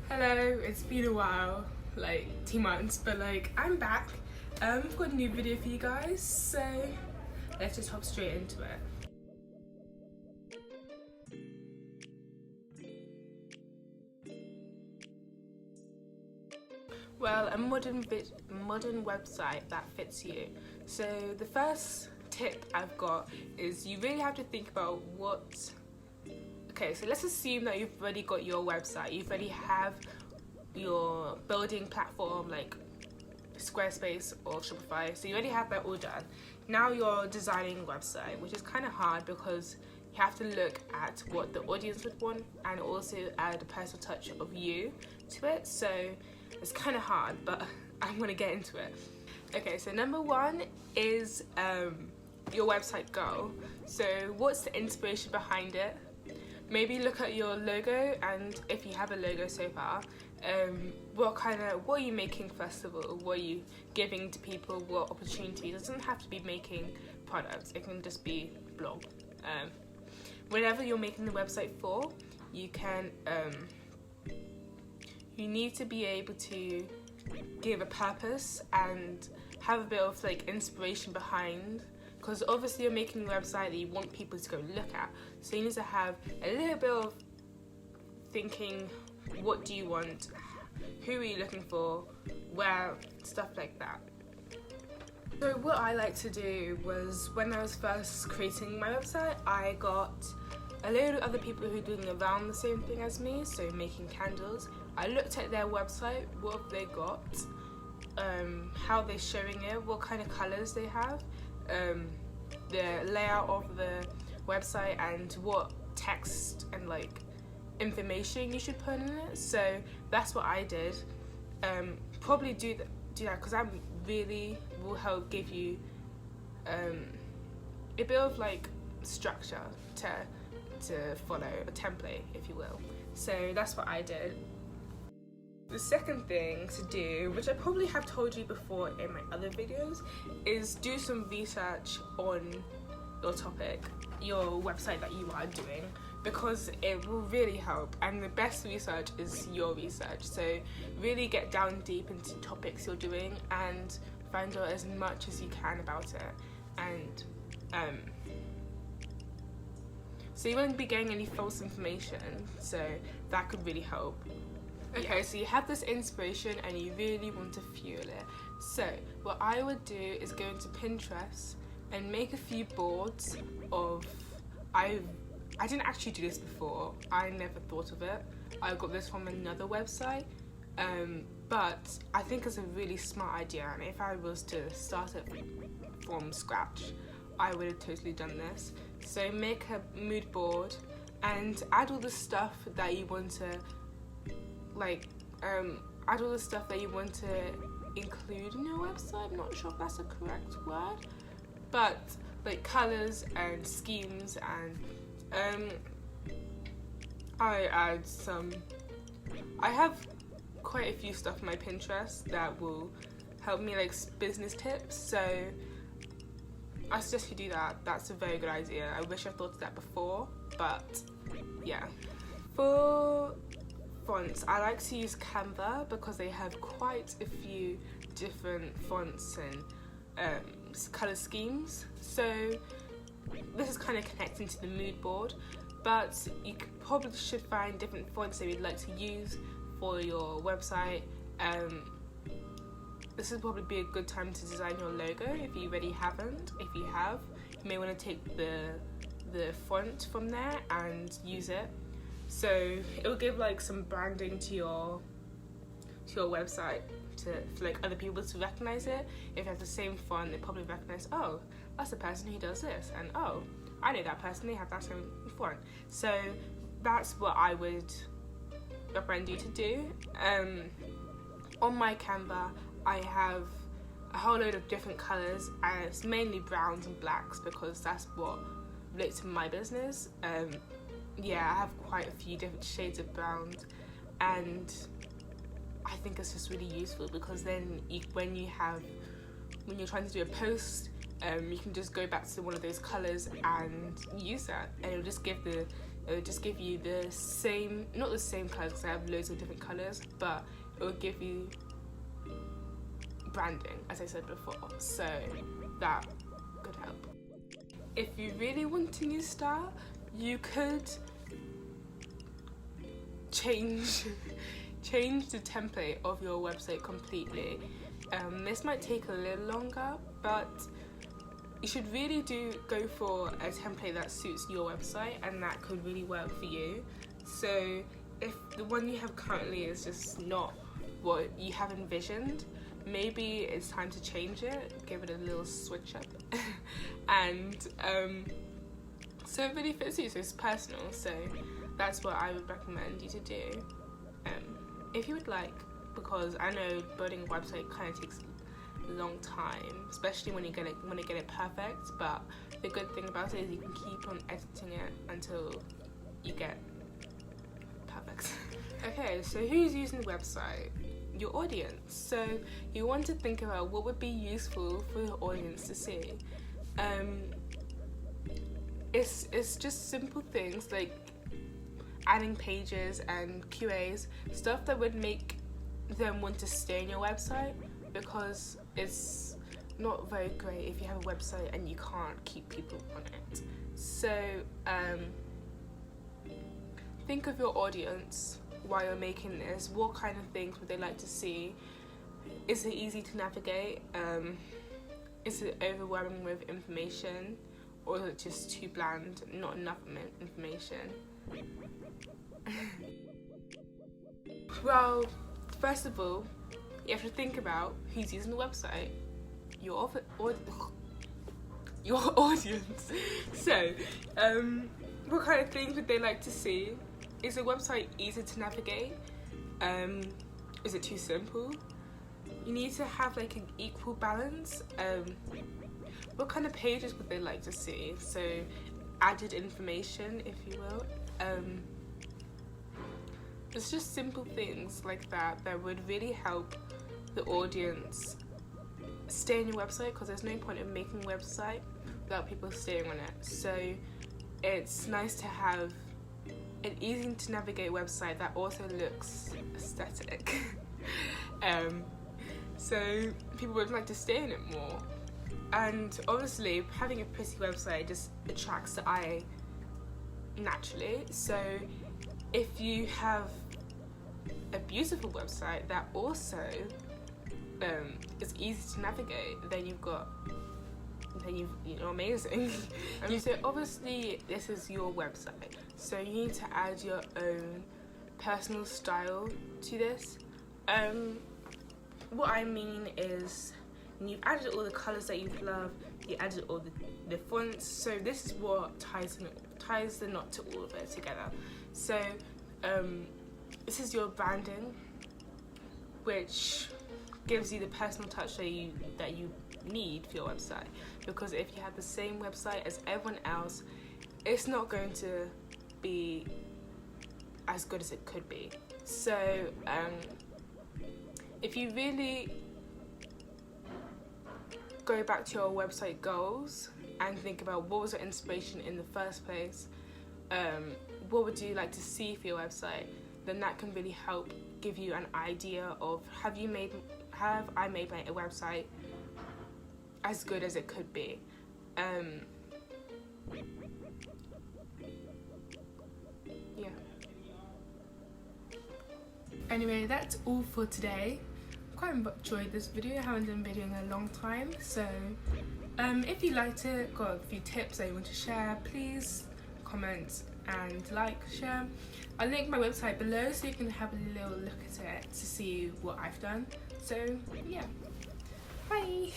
Hello, it's been a while, like 2 months, but I'm back. I've got a new video for you guys, so let's just hop straight into it. Well, a modern website that fits you. So the first tip I've got is you really have to think about okay, so let's assume that you've already got your website, you already have your building platform like Squarespace or Shopify, so you already have that all done. Now you're designing a website, which is kind of hard because you have to look at what the audience would want and also add a personal touch of you to it, so it's kind of hard, but I'm going to get into it. Okay, so number one is your website goal. So what's the inspiration behind it? Maybe look at your logo, and if you have a logo so far, what are you making first of all? What are you giving to people? What opportunities? It doesn't have to be making products, it can just be blog. Whenever you're making the website for, you can you need to be able to give a purpose and have a bit of inspiration behind, because obviously you're making a website that you want people to go look at, so you need to have a little bit of thinking, what do you want, who are you looking for, where, stuff like that. So what I like to do was, when I was first creating my website, I got a load of other people who are doing around the same thing as me, so making candles. I looked at their website, what have they got, how they're showing it, what kind of colours they have, the layout of the website, and what text and information you should put in it. So that's what I did. Probably do that because that really will help give you a bit of structure to follow, a template if you will. So that's what I did. The second thing to do, which I probably have told you before in my other videos, is do some research on your topic, your website that you are doing, because it will really help, and the best research is your research. So really get down deep into topics you're doing and find out as much as you can about it, and so you won't be getting any false information, so that could really help. Okay, so you have this inspiration and you really want to fuel it. So what I would do is go into Pinterest and make a few boards of, I didn't actually do this before, I never thought of it. I got this from another website, but I think it's a really smart idea, and if I was to start it from scratch, I would have totally done this. So make a mood board and add all the stuff that you want to add all the stuff that you want to include in your website. I'm not sure if that's a correct word, but colours and schemes, and I have quite a few stuff on my Pinterest that will help me business tips, so I suggest you do that. That's a very good idea. I wish I thought of that before, but yeah. For fonts, I like to use Canva because they have quite a few different fonts and colour schemes. So this is kind of connecting to the mood board, but you probably should find different fonts that you'd like to use for your website. This would probably be a good time to design your logo if you already haven't. If you have, you may want to take the font from there and use it. So it will give some branding to your website for other people to recognize it. If you have the same font, they probably recognize, oh, that's the person who does this, and oh, I know that person, they have that same font. So that's what I would recommend you to do. On my Canva, I have a whole load of different colours, and it's mainly browns and blacks because that's what relates to my business. Yeah, I have quite a few different shades of browns, and I think it's just really useful because then when you're trying to do a post, you can just go back to one of those colours and use that, and it'll just give the it will just give you the same, not the same colours because I have loads of different colours, but it will give you branding, as I said before, so that could help. If you really want a new style, you could change the template of your website completely. This might take a little longer, but you should really go for a template that suits your website and that could really work for you. So if the one you have currently is just not what you have envisioned, maybe it's time to change it, give it a little switch up. And so it really fits you, so it's personal. So that's what I would recommend you to do, if you would like, because I know building a website kind of takes a long time, especially when you get it perfect. But the good thing about it is you can keep on editing it until you get perfect. Okay, so who's using the website? Your audience. So you want to think about what would be useful for your audience to see. It's just simple things like adding pages and QAs, stuff that would make them want to stay on your website, because it's not very great if you have a website and you can't keep people on it. So think of your audience while you're making this. What kind of things would they like to see? Is it easy to navigate? Is it overwhelming with information, or is it just too bland, not enough information? Well, first of all, you have to think about who's using the website. Your audience. So, what kind of things would they like to see? Is the website easy to navigate? Is it too simple? You need to have like an equal balance. What kind of pages would they like to see? So, added information, if you will. It's just simple things like that would really help the audience stay on your website, because there's no point in making a website without people staying on it. So it's nice to have an easy to navigate website that also looks aesthetic. So people would like to stay in it more. And obviously having a pretty website just attracts the eye naturally. So if you have a beautiful website that also is easy to navigate, then you're amazing. So obviously this is your website, so you need to add your own personal style to this. What I mean is, you've added all the colours that you love, you added all the fonts, so this is what ties the knot to all of it together. So this is your branding, which gives you the personal touch that you need for your website. Because if you have the same website as everyone else, it's not going to be as good as it could be. So if you really go back to your website goals and think about what was your inspiration in the first place, what would you like to see for your website, then that can really help give you an idea of have I made my website as good as it could be. Yeah. Anyway, that's all for today. Quite enjoyed this video. I haven't done a video in a long time, so if you liked it, got a few tips that you want to share, please comment and like, share. I'll link my website below so you can have a little look at it to see what I've done. So yeah, bye.